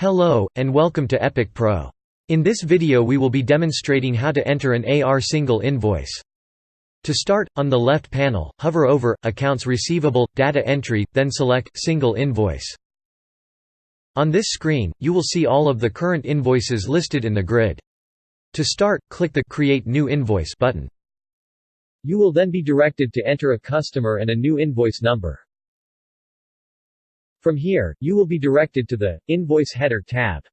Hello, and welcome to EpicPro. In this video we will be demonstrating how to enter an AR single invoice. To start, on the left panel, hover over Accounts Receivable, Data Entry, then select Single Invoice. On this screen, you will see all of the current invoices listed in the grid. To start, click the Create New Invoice button. You will then be directed to enter a customer and a new invoice number. From here, you will be directed to the Invoice Header tab.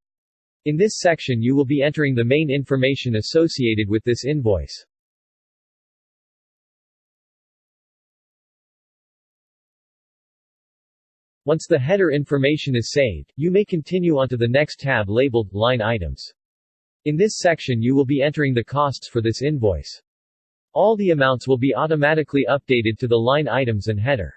In this section you will be entering the main information associated with this invoice. Once the header information is saved, you may continue onto the next tab labeled Line Items. In this section you will be entering the costs for this invoice. All the amounts will be automatically updated to the line items and header.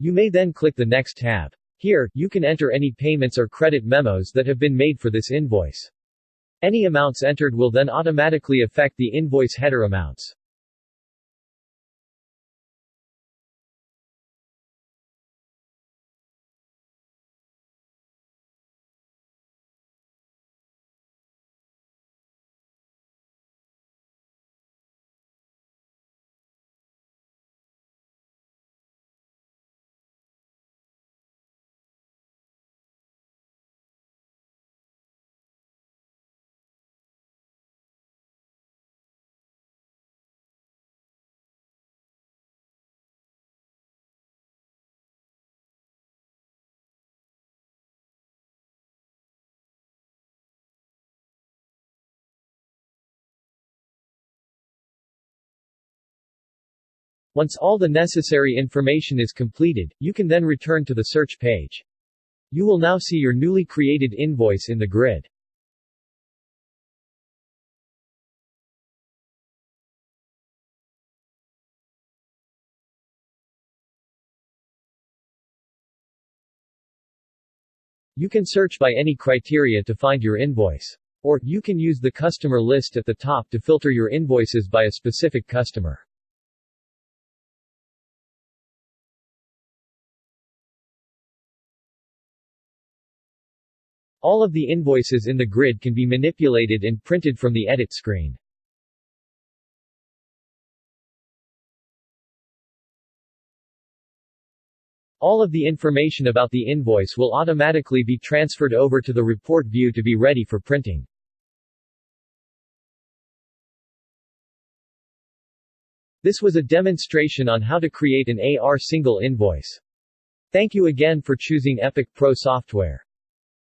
You may then click the Next tab. Here, you can enter any payments or credit memos that have been made for this invoice. Any amounts entered will then automatically affect the invoice header amounts. Once all the necessary information is completed, you can then return to the search page. You will now see your newly created invoice in the grid. You can search by any criteria to find your invoice. Or, you can use the customer list at the top to filter your invoices by a specific customer. All of the invoices in the grid can be manipulated and printed from the edit screen. All of the information about the invoice will automatically be transferred over to the report view to be ready for printing. This was a demonstration on how to create an AR single invoice. Thank you again for choosing EpicPro software.